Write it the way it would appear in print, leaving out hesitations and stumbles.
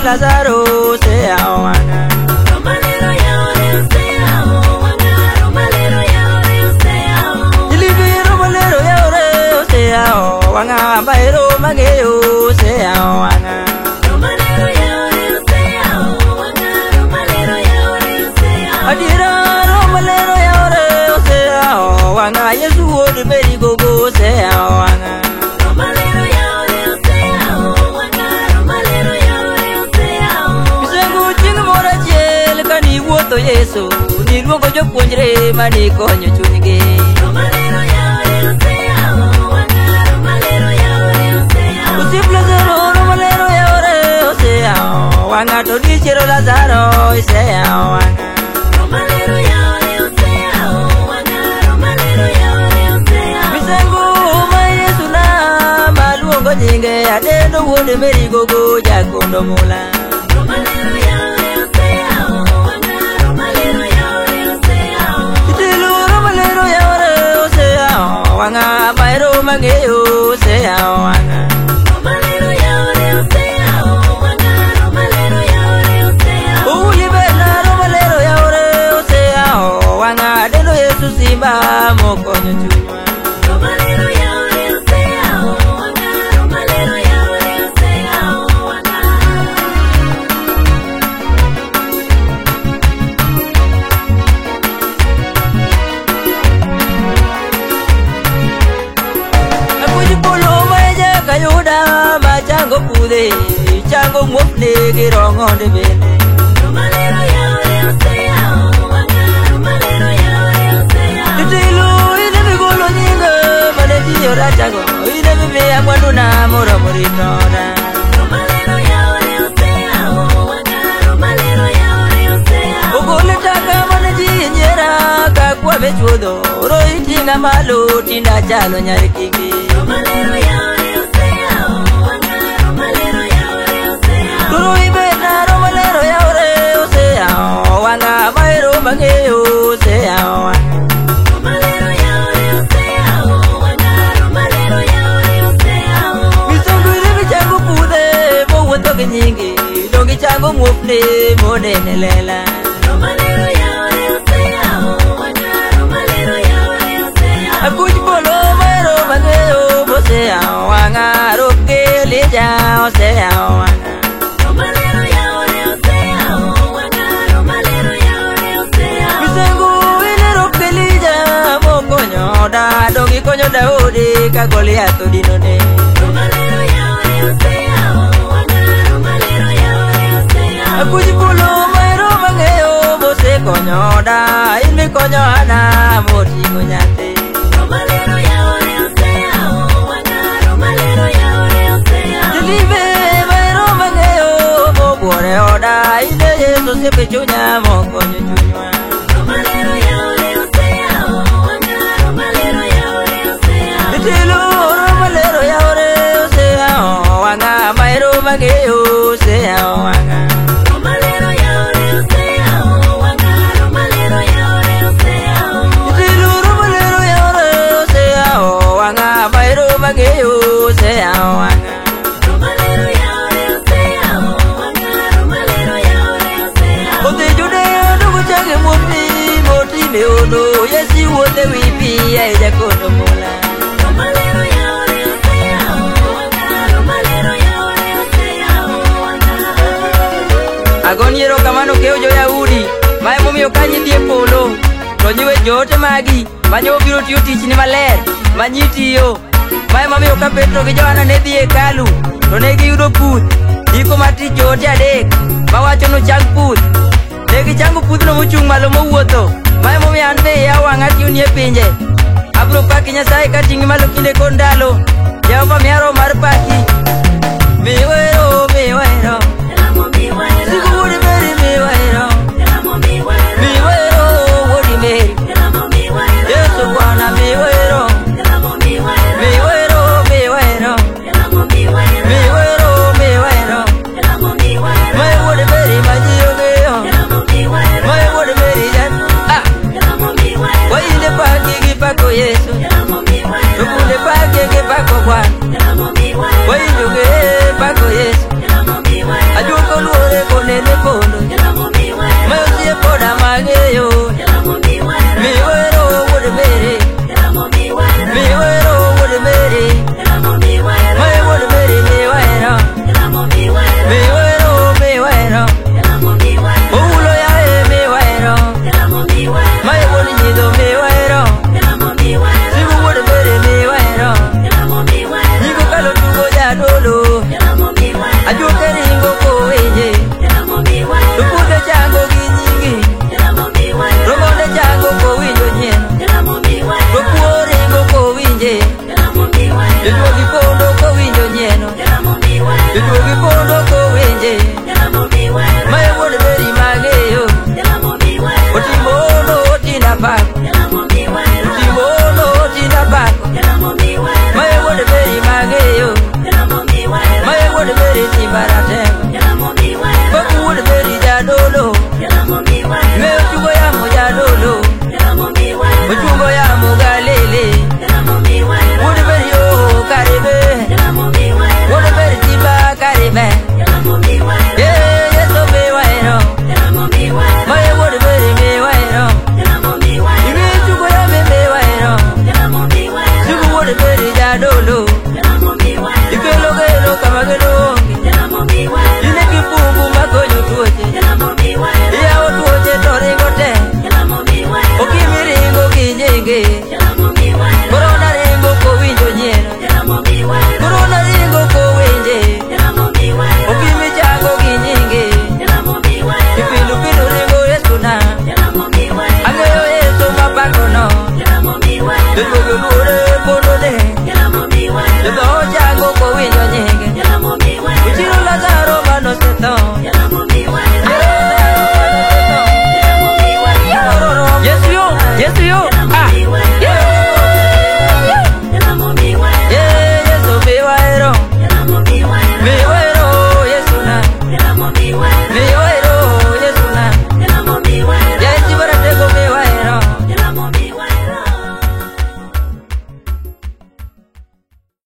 Lazaro se awanga. Romalero yaore se awanga. Romalero yaore se awanga. Dilibi romalero yaore se awanga. Bairo mageo se awanga. Romalero yaore se awanga. Romalero yaore se awanga. Adira romalero yaore se awanga. Yesu odi beri gogo se awanga. Romalero yaore se awanga. Romalero yaore se awanga. Bisengu ting mora jel kani wuotho Yesu. Ni luongo jopuonjre mani konyo chunygi. Romalero yaore se awanga. Romalero yaore se awanga. Usip Lazaro romalero yaore se awanga. To dichero Lazaro se awanga. Romalero yaore se awanga. Romalero yaore se awanga. Bisengu ma Yesu na maluongo nyinge. Adendo wuode meri gogo jakondo mula. Romalero yaore se awanga. Romalero yaore se awanga. Itilu romalero yaore se awanga. Bairo mageo se awanga. Romalero yaore se awanga. Romalero yaore se awanga. Uli bena romalero yaore se awanga. Adendo Yesu simba mokonyo chunywa. Romalero yaore se awanga. Romalero yaore se awanga. Akuji polo maja kayuda machango pude. Chango mwopne girongo de bene. Romalero yaore se awanga. Romalero yaore se awanga. Itilu ine bigolo nyinga. Maneti yora chango. Ine bibia mwandu na moro muritona. Romalero yaore se awanga. Romalero yaore se awanga. Ugole taka maneti nyera. Kakwa mechudo. Roi tinga malu tinda chalo nyarikingi. Romalero yaore se awanga. Romalero yaore se awanga. Guru ibena romalero yaore se awanga. Bairo mageo se awanga. Romalero yaore se awanga. Romalero yaore se awanga. Bisongure bichangu pude. Bo wuotho gi nyingi. Dongi changu mwopne monene lela. Romalero yaore se awanga. Romalero yaore se awanga. Akuj polo bairo mageo bo se awanga. Roke lija se awanga. Romalero yaore se awanga. Romalero yaore se awanga. Bisengu ine roke lija mokonyo da. Dongi konyo Daudi ka Goliath odinone. Romalero yaore se awanga. Romalero yaore se awanga. Akuj polo bairo mageo bo se konyo da. Imi konyo ana motingo nyathi. Romalero yaore se awanga. Romalero yaore se awanga. Dilibe bairo mageo bo buore oda. Ine Yesu sepe chunya mokonyo chunywa. Romalero yaore se awanga. Romalero yaore se awanga. Itilu romalero yaore se awanga. Bairo mageo se awanga. Romalero yaore se awanga. Romalero yaore se awanga. Itilu romalero yaore se awanga. Bairo mageo se awanga. Romalero yaore se awanga. Romalero yaore se awanga. Ode jude ndugu change mwopni moti meono. Yesi wote wipi ya jakondo mula. Romalero yaore se awanga. Romalero yaore se awanga. Agoniero kamano keo jo Yahudi. Mae momiyo kanyi dhie polo. To nyiwe jote magi. Manyo biro tiyo tich ni maler. Manyi tiyo. Mae momiyo ka Petro gi Johana ne dhi hekalu. To ne giyudo puth. Iko mar tich jote adek. Mawacho no chang puth. Ne gichango puthno mochung' malo mowuotho. Mae momiyo an be yaw wang'a tiyoni e pinje. Abro paki Nyasaye kating'i malo kinde kod ndalo. Jehova miya roho mar paki. Miwero miwe.